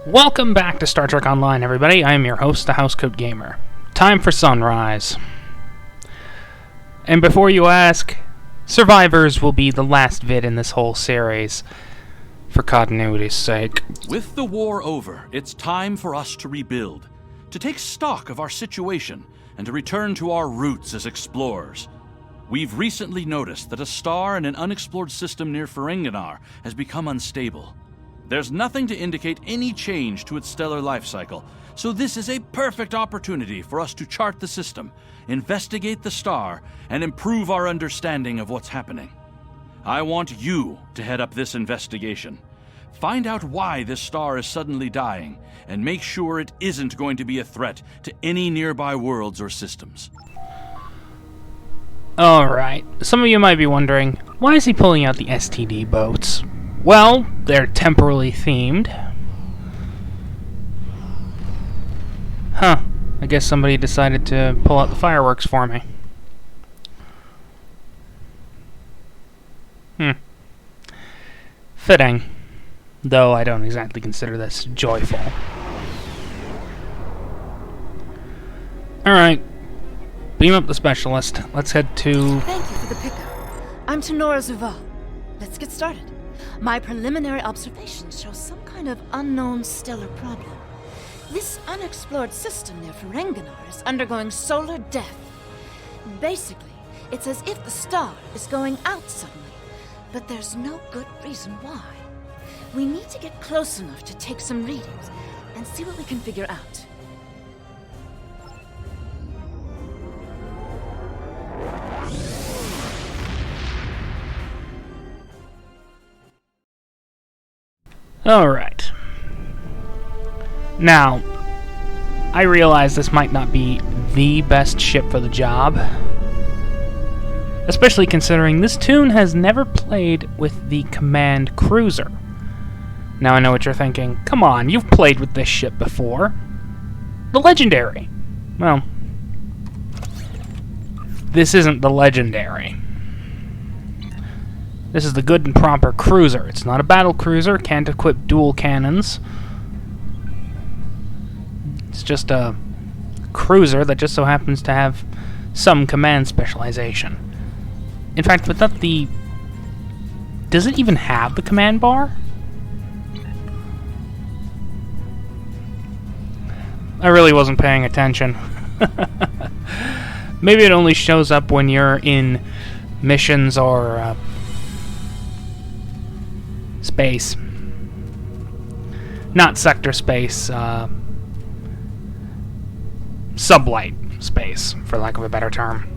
Welcome back to Star Trek Online, everybody. I am your host, the Housecoat Gamer. Time for sunrise. And before you ask, Survivors will be the last vid in this whole series, for continuity's sake. With the war over, it's time for us to rebuild, to take stock of our situation, and to return to our roots as explorers. We've recently noticed that a star in an unexplored system near Ferenginar has become unstable. There's nothing to indicate any change to its stellar life cycle, so this is a perfect opportunity for us to chart the system, investigate the star, and improve our understanding of what's happening. I want you to head up this investigation. Find out why this star is suddenly dying, and make sure it isn't going to be a threat to any nearby worlds or systems. Alright, some of you might be wondering, why is he pulling out the STD boats? Well, they're temporally themed. Huh, I guess somebody decided to pull out the fireworks for me. Fitting. Though I don't exactly consider this joyful. Alright. Beam up the specialist. Let's head to... Thank you for the pickup. I'm Tenora Zuval. Let's get started. My preliminary observations show some kind of unknown stellar problem. This unexplored system near Ferenginar is undergoing solar death. Basically, it's as if the star is going out suddenly, but there's no good reason why. We need to get close enough to take some readings and see what we can figure out. Alright. Now, I realize this might not be the best ship for the job, especially considering this tune has never played with the command cruiser. Now I know what you're thinking. Come on, you've played with this ship before. The Legendary. Well, this isn't the Legendary. This is the good and proper cruiser. It's not a battle cruiser, can't equip dual cannons. It's just a cruiser that just so happens to have some command specialization. In fact, without the... Does it even have the command bar? I really wasn't paying attention. Maybe it only shows up when you're in missions or... space. Not sector space, sublight space, for lack of a better term.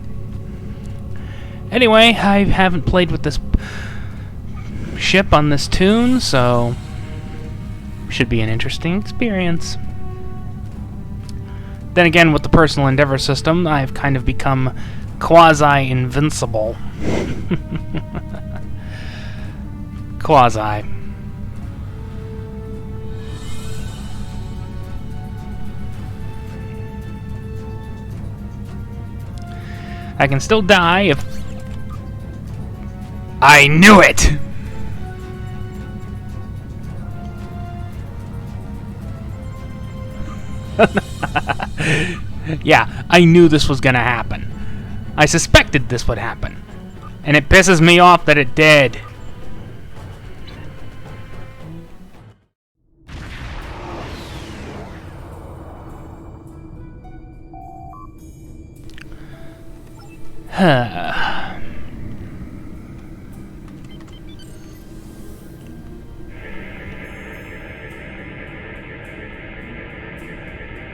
Anyway, I haven't played with this ship on this tune, so should be an interesting experience. Then again, with the personal endeavor system, I've kind of become quasi-invincible. Quasi. I can still die if... I knew it! Yeah, I knew this was gonna happen. I suspected this would happen. And it pisses me off that it did.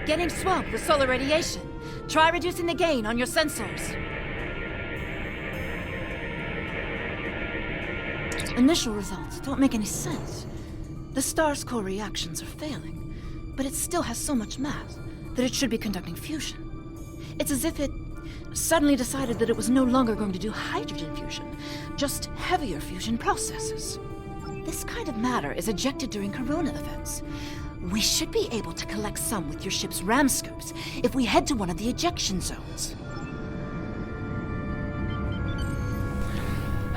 Getting swamped with solar radiation. Try reducing the gain on your sensors. Initial results don't make any sense. The star's core reactions are failing, but it still has so much mass that it should be conducting fusion. It's as if it suddenly decided that it was no longer going to do hydrogen fusion, just heavier fusion processes. This kind of matter is ejected during corona events. We should be able to collect some with your ship's ram scopes if we head to one of the ejection zones.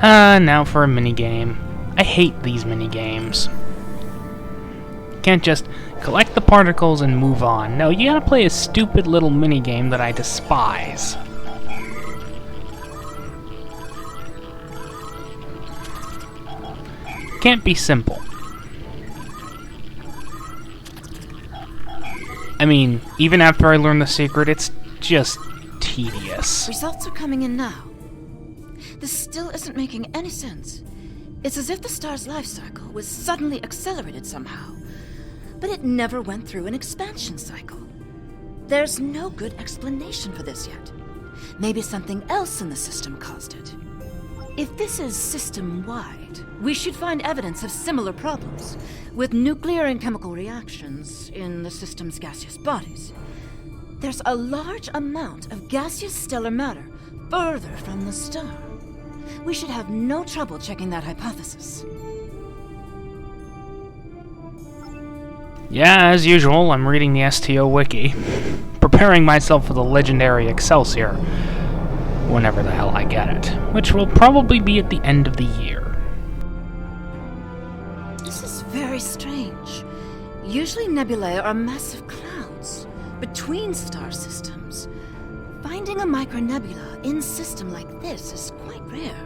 Now for a minigame. I hate these minigames. can't just collect the particles and move on. No, you gotta play a stupid little minigame that I despise. Can't be simple. I mean, even after I learn the secret, it's just tedious. Results are coming in now. This still isn't making any sense. It's as if the star's life cycle was suddenly accelerated somehow, but it never went through an expansion cycle. There's no good explanation for this yet. Maybe something else in the system caused it. If this is system-wide, we should find evidence of similar problems, with nuclear and chemical reactions in the system's gaseous bodies. There's a large amount of gaseous stellar matter further from the star. We should have no trouble checking that hypothesis. Yeah, as usual, I'm reading the STO wiki, preparing myself for the legendary Excelsior, whenever the hell I get it, which will probably be at the end of the year. This is very strange. Usually nebulae are massive clouds between star systems. Finding a micronebula in a system like this is quite rare.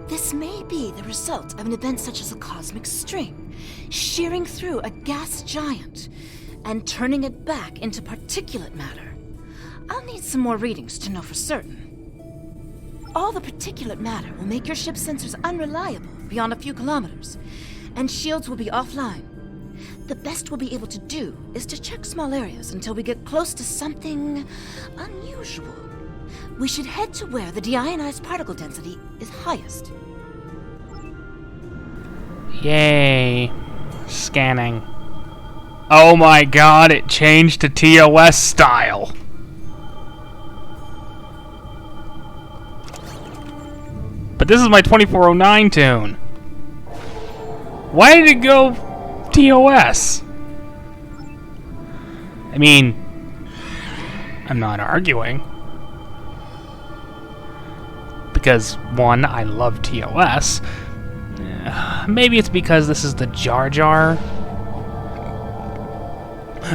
This may be the result of an event such as a cosmic string, shearing through a gas giant and turning it back into particulate matter. I'll need some more readings to know for certain. All the particulate matter will make your ship's sensors unreliable beyond a few kilometers, and shields will be offline. The best we'll be able to do is to check small areas until we get close to something unusual. We should head to where the deionized particle density is highest. Yay. Scanning. Oh my god, it changed to TOS style. But this is my 2409 tune. Why did it go TOS? I mean, I'm not arguing. Because, one, I love TOS. Maybe it's because this is the Jar Jar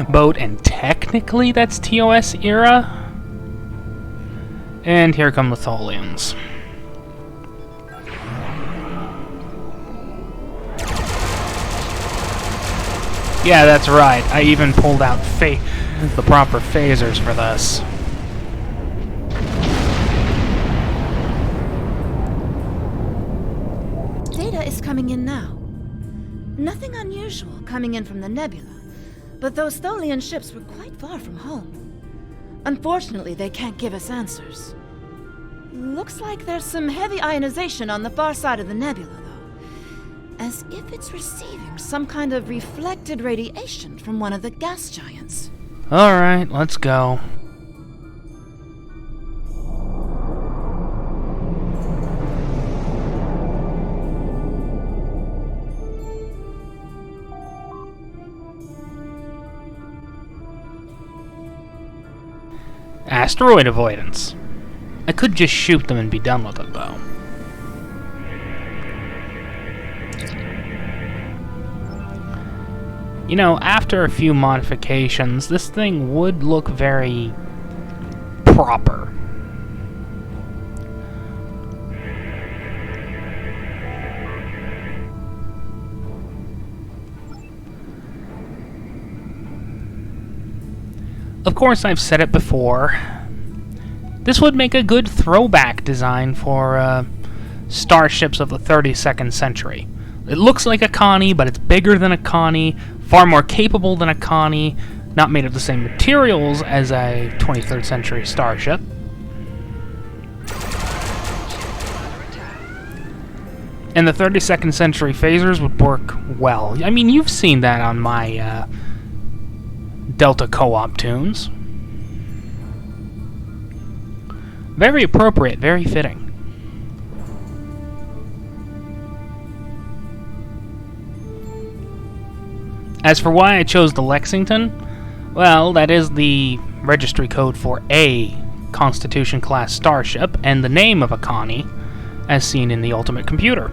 boat, and technically that's TOS era. And here come the Tholians. Yeah, that's right. I even pulled out the proper phasers for this. Data is coming in now. Nothing unusual coming in from the nebula, but those Tholian ships were quite far from home. Unfortunately, they can't give us answers. Looks like there's some heavy ionization on the far side of the nebula, though. As if it's receiving some kind of reflected radiation from one of the gas giants. Alright, let's go. Asteroid avoidance. I could just shoot them and be done with it, though. You know, after a few modifications, this thing would look very proper. Of course, I've said it before. This would make a good throwback design for starships of the 32nd century. It looks like a Connie, but it's bigger than a Connie, far more capable than a Connie, not made of the same materials as a 23rd century starship. And the 32nd century phasers would work well. I mean, you've seen that on my Delta Co-op tunes. Very appropriate, very fitting. As for why I chose the Lexington, well, that is the registry code for a Constitution-class starship, and the name of a Connie, as seen in the Ultimate Computer.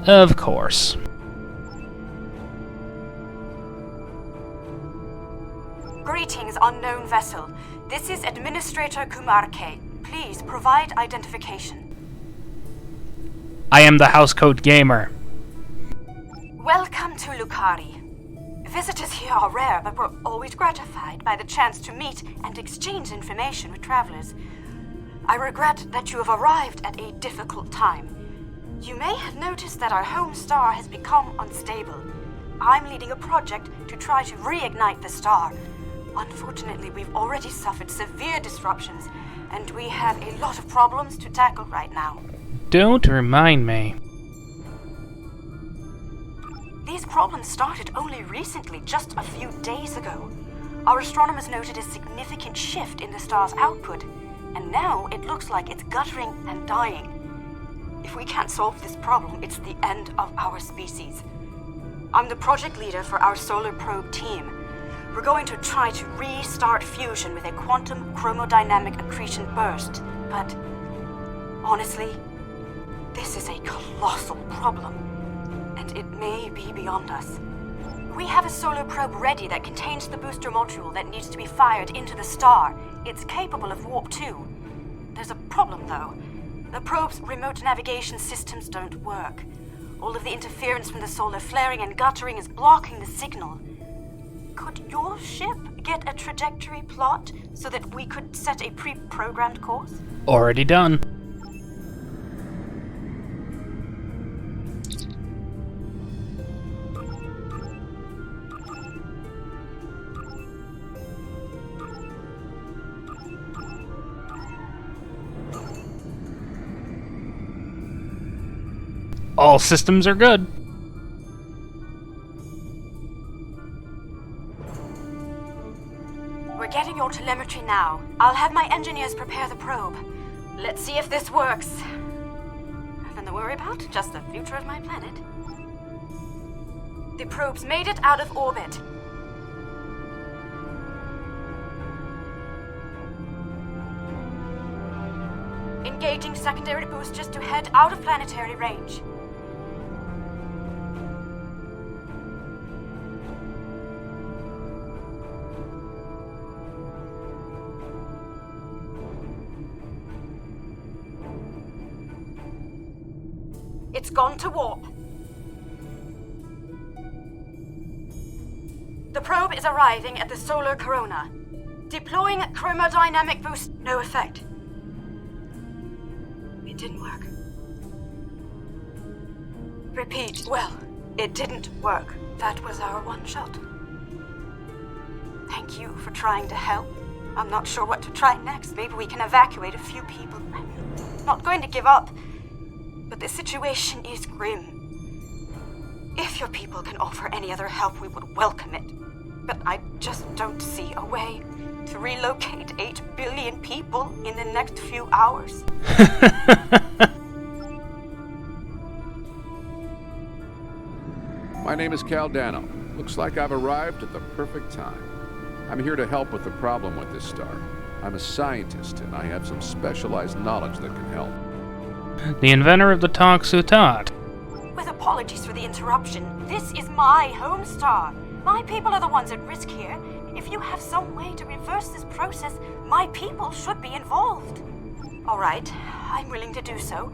Of course. Greetings, unknown vessel. This is Administrator Kumarke. Please provide identification. I am the Housecoat gamer. Welcome to Lukari. Visitors here are rare, but we're always gratified by the chance to meet and exchange information with travelers. I regret that you have arrived at a difficult time. You may have noticed that our home star has become unstable. I'm leading a project to try to reignite the star. Unfortunately, we've already suffered severe disruptions, and we have a lot of problems to tackle right now. Don't remind me. These problems started only recently, just a few days ago. Our astronomers noted a significant shift in the star's output, and now it looks like it's guttering and dying. If we can't solve this problem, it's the end of our species. I'm the project leader for our solar probe team. We're going to try to restart fusion with a quantum chromodynamic accretion burst, but honestly, this is a colossal problem, and it may be beyond us. We have a solar probe ready that contains the booster module that needs to be fired into the star. It's capable of warp 2. There's a problem, though. The probe's remote navigation systems don't work. All of the interference from the solar flaring and guttering is blocking the signal. Could your ship get a trajectory plot so that we could set a pre-programmed course? Already done. All systems are good. We're getting your telemetry now. I'll have my engineers prepare the probe. Let's see if this works. Nothing to worry about, just the future of my planet. The probe's made it out of orbit. Engaging secondary boosters to head out of planetary range. It's gone to warp. The probe is arriving at the solar corona. Deploying chromodynamic boost. No effect. It didn't work. Repeat. Well, it didn't work. That was our one shot. Thank you for trying to help. I'm not sure what to try next. Maybe we can evacuate a few people. I'm not going to give up. But the situation is grim. If your people can offer any other help, we would welcome it. But I just don't see a way to relocate 8 billion people in the next few hours. My name is Caldano. Looks like I've arrived at the perfect time. I'm here to help with the problem with this star. I'm a scientist, and I have some specialized knowledge that can help. The inventor of the Housecoat. With apologies for the interruption, this is my home star. My people are the ones at risk here. If you have some way to reverse this process, my people should be involved. All right, I'm willing to do so,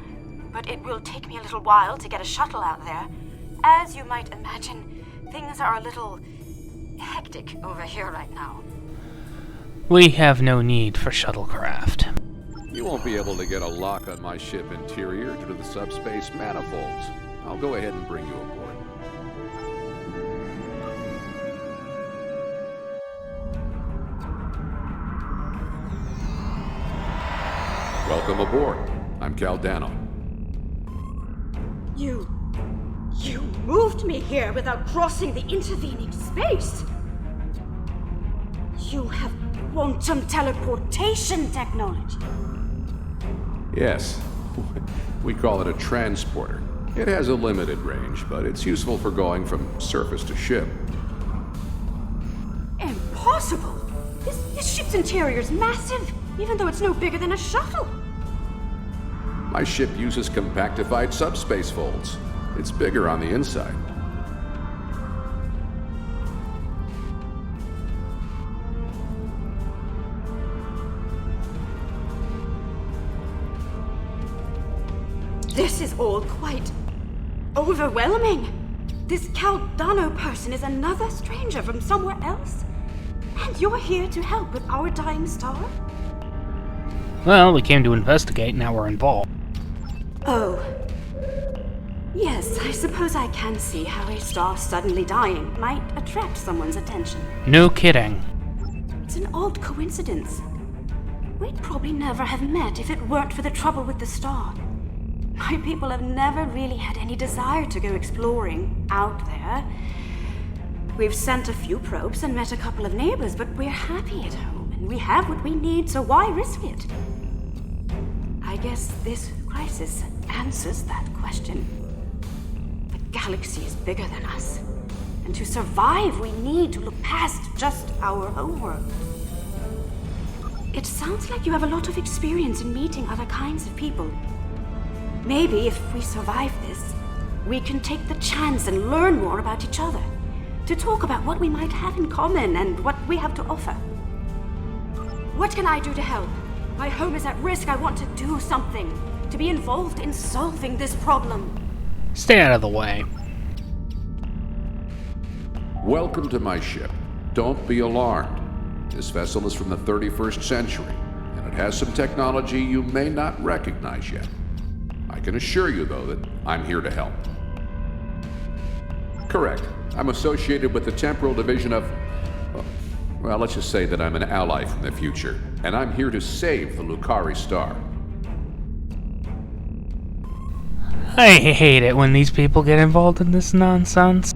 but it will take me a little while to get a shuttle out there. As you might imagine, things are a little hectic over here right now. We have no need for shuttlecraft. You won't be able to get a lock on my ship interior due to the subspace manifolds. I'll go ahead and bring you aboard. Welcome aboard. I'm Caldano. You moved me here without crossing the intervening space. You have quantum teleportation technology. Yes, we call it a transporter. It has a limited range, but it's useful for going from surface to ship. Impossible! This ship's interior is massive, even though it's no bigger than a shuttle. My ship uses compactified subspace folds. It's bigger on the inside. This is all quite overwhelming. This Caldano person is another stranger from somewhere else? And you're here to help with our dying star? Well, we came to investigate, now we're involved. Oh. Yes, I suppose I can see how a star suddenly dying might attract someone's attention. No kidding. It's an odd coincidence. We'd probably never have met if it weren't for the trouble with the star. My people have never really had any desire to go exploring out there. We've sent a few probes and met a couple of neighbors, but we're happy at home, and we have what we need, so why risk it? I guess this crisis answers that question. The galaxy is bigger than us, and to survive, we need to look past just our homeworld. It sounds like you have a lot of experience in meeting other kinds of people. Maybe if we survive this, we can take the chance and learn more about each other, to talk about what we might have in common and what we have to offer. What can I do to help? My home is at risk. I want to do something, to be involved in solving this problem. Stay out of the way. Welcome to my ship. Don't be alarmed. This vessel is from the 31st century, and it has some technology you may not recognize yet. I can assure you, though, that I'm here to help. Correct. I'm associated with the temporal division of... well, let's just say that I'm an ally from the future, and I'm here to save the Lukari star. I hate it when these people get involved in this nonsense.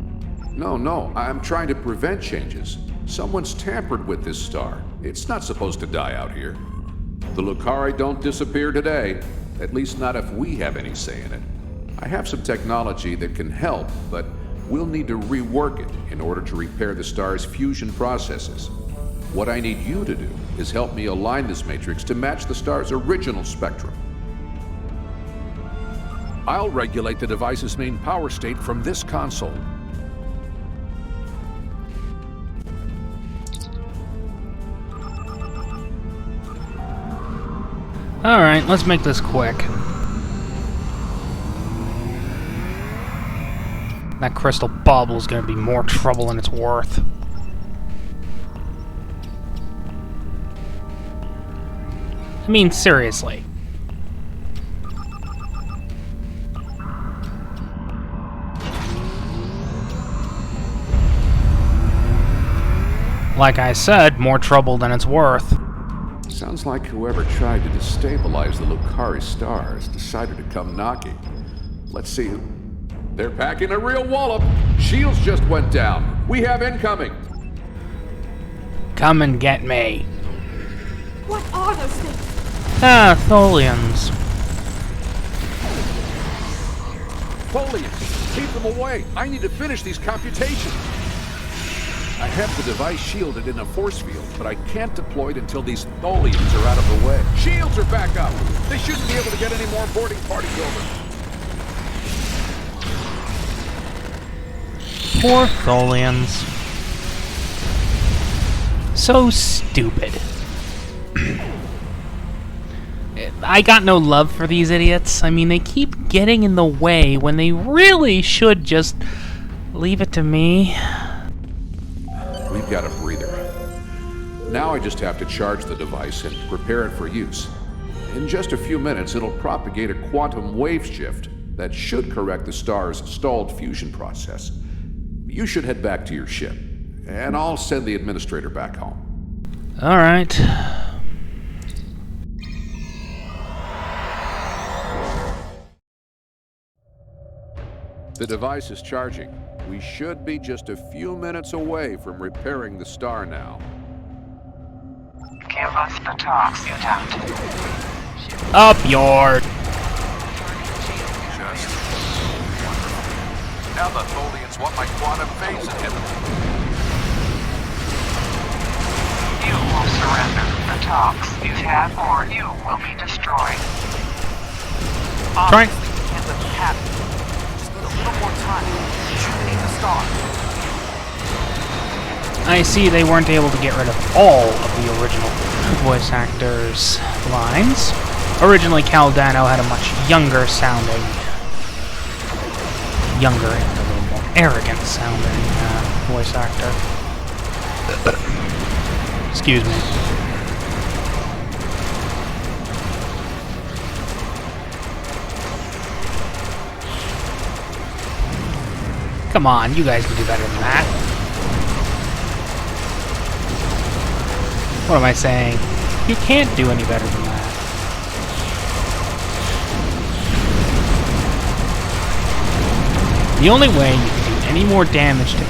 No, I'm trying to prevent changes. Someone's tampered with this star. It's not supposed to die out here. The Lukari don't disappear today, at least not if we have any say in it. I have some technology that can help, but we'll need to rework it in order to repair the star's fusion processes. What I need you to do is help me align this matrix to match the star's original spectrum. I'll regulate the device's main power state from this console. Alright, let's make this quick. That crystal bauble is going to be more trouble than it's worth. I mean, seriously. Like I said, more trouble than it's worth. Sounds like whoever tried to destabilize the Lukari star has decided to come knocking. Let's see. They're packing a real wallop. Shields just went down. We have incoming. Come and get me. What are those things? Ah, Tholians. Tholians, keep them away. I need to finish these computations. I have the device shielded in a force field, but I can't deploy it until these Tholians are out of the way. Shields are back up. They shouldn't be able to get any more boarding parties over. Poor Tholians. So stupid. I got no love for these idiots. I mean, they keep getting in the way when they really should just leave it to me. We've got a breather. Now I just have to charge the device and prepare it for use. In just a few minutes, it'll propagate a quantum wave shift that should correct the star's stalled fusion process. You should head back to your ship, and I'll send the administrator back home. Alright. The device is charging. We should be just a few minutes away from repairing the star now. Give us the talks, mutant. Up yours. Just now the Tholians want my quantum phase inhibitor. You will surrender the talks, mutant, or you will be destroyed. Trying. Obviously, we can't let it happen. Just go to little more time. Rejuvenate the star. I see they weren't able to get rid of all of the original voice actors' lines. Originally, Cal Dano had a much younger sounding, and a little more arrogant sounding voice actor. Excuse me. Come on, you guys can do better than that. What am I saying? You can't do any better than that. The only way you can do any more damage to me...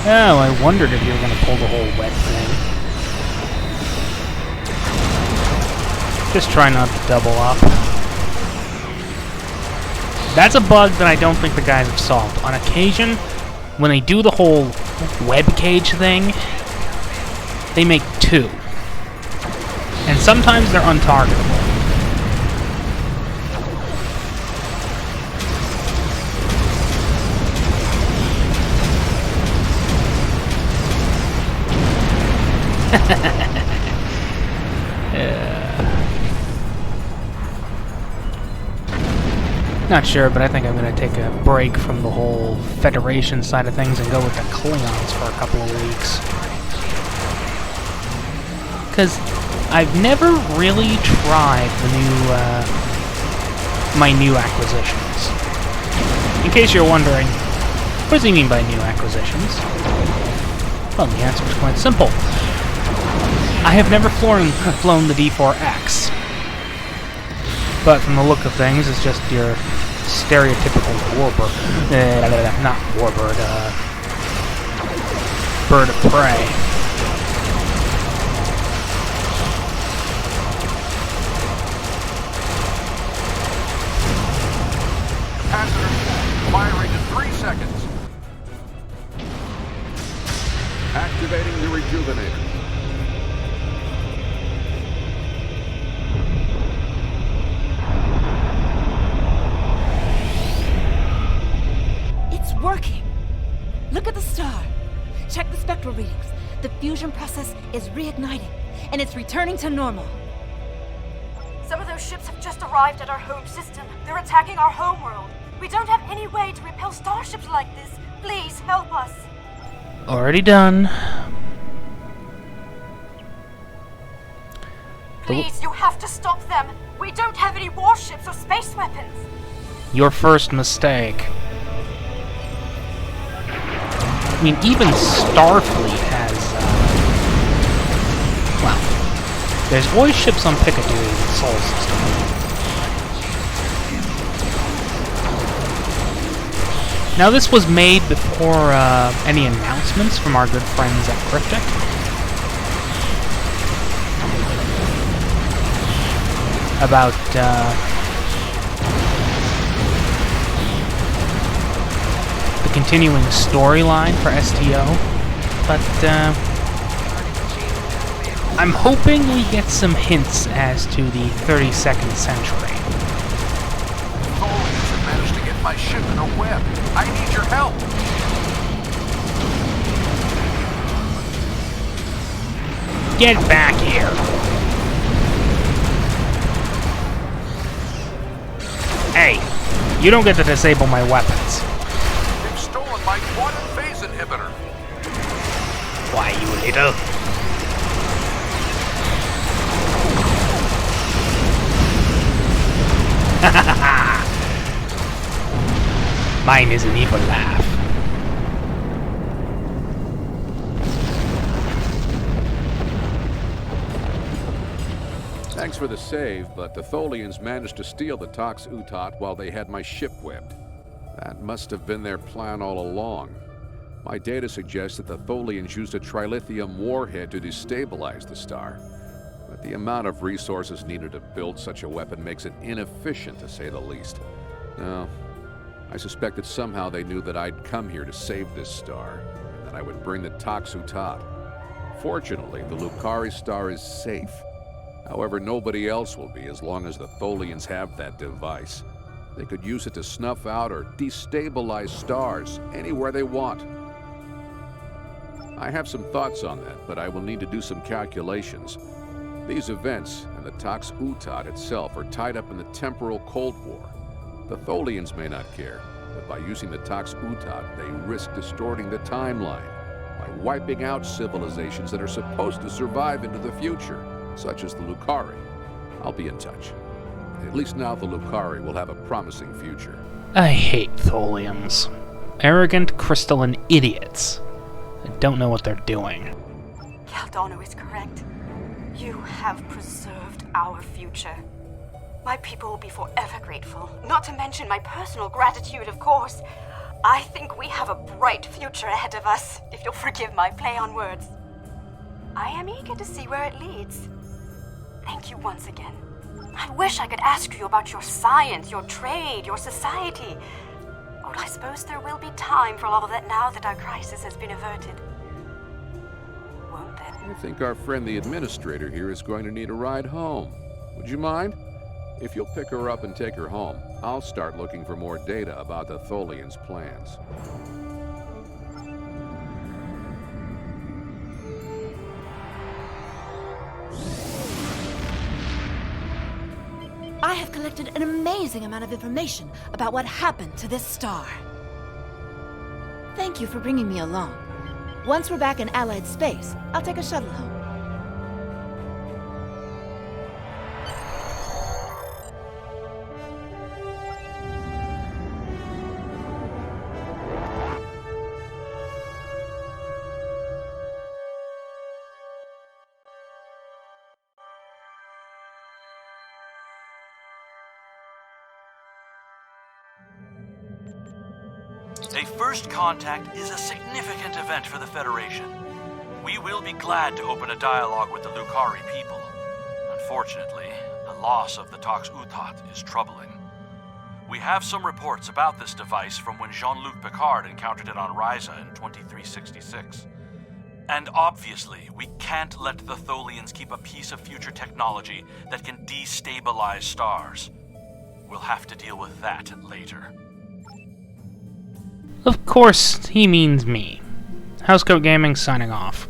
Oh, I wondered if you were going to pull the whole wet thing. Just try not to double up. That's a bug that I don't think the guys have solved. On occasion, when they do the whole web cage thing, they make two. And sometimes they're untargetable. Not sure, but I think I'm going to take a break from the whole Federation side of things and go with the Klingons for a couple of weeks. Because I've never really tried the my new acquisitions. In case you're wondering, what does he mean by new acquisitions? Well, the answer is quite simple. I have never flown the D4X. But from the look of things, it's just your stereotypical warbird. Not warbird, bird of prey. Capacitor firing in 3 seconds. Activating the rejuvenator. Working! Look at the star. Check the spectral readings. The fusion process is reigniting, and it's returning to normal. Some of those ships have just arrived at our home system. They're attacking our homeworld. We don't have any way to repel starships like this. Please, help us. Already done. Please, you have to stop them. We don't have any warships or space weapons. Your first mistake. I mean, even Starfleet has, well, there's always ships on Piccadilly in the Sol System. Now, this was made before any announcements from our good friends at Cryptic. About, continuing storyline for STO, but I'm hoping we get some hints as to the 32nd century. Tholians have managed to get my ship in a web. I need your help. Get back here. Hey, you don't get to disable my weapons. My quantum phase inhibitor. Why, you little... Mine is an evil laugh. Thanks for the save, but the Tholians managed to steal the Tox Utot while they had my ship webbed. That must have been their plan all along. My data suggests that the Tholians used a trilithium warhead to destabilize the star. But the amount of resources needed to build such a weapon makes it inefficient, to say the least. No, I suspect that somehow they knew that I'd come here to save this star, and that I would bring the Tox Utot. Fortunately, the Lukari star is safe. However, nobody else will be as long as the Tholians have that device. They could use it to snuff out or destabilize stars anywhere they want. I have some thoughts on that, but I will need to do some calculations. These events and the Tox Utat itself are tied up in the temporal Cold War. The Tholians may not care, but by using the Tox Utat, they risk distorting the timeline by wiping out civilizations that are supposed to survive into the future, such as the Lukari. I'll be in touch. At least now the Lukari will have a promising future. I hate Tholians. Arrogant, crystalline idiots. They don't know what they're doing. Caldano is correct. You have preserved our future. My people will be forever grateful. Not to mention my personal gratitude, of course. I think we have a bright future ahead of us, if you'll forgive my play on words. I am eager to see where it leads. Thank you once again. I wish I could ask you about your science, your trade, your society. But I suppose there will be time for all of that now that our crisis has been averted. Won't there? I think our friend the administrator here is going to need a ride home. Would you mind? If you'll pick her up and take her home, I'll start looking for more data about the Tholians' plans. I have collected an amazing amount of information about what happened to this star. Thank you for bringing me along. Once we're back in Allied space, I'll take a shuttle home. A first contact is a significant event for the Federation. We will be glad to open a dialogue with the Lukari people. Unfortunately, the loss of the Tox Utat is troubling. We have some reports about this device from when Jean-Luc Picard encountered it on Ryza in 2366. And obviously, we can't let the Tholians keep a piece of future technology that can destabilize stars. We'll have to deal with that later. Of course, he means me. Housecoat Gaming signing off.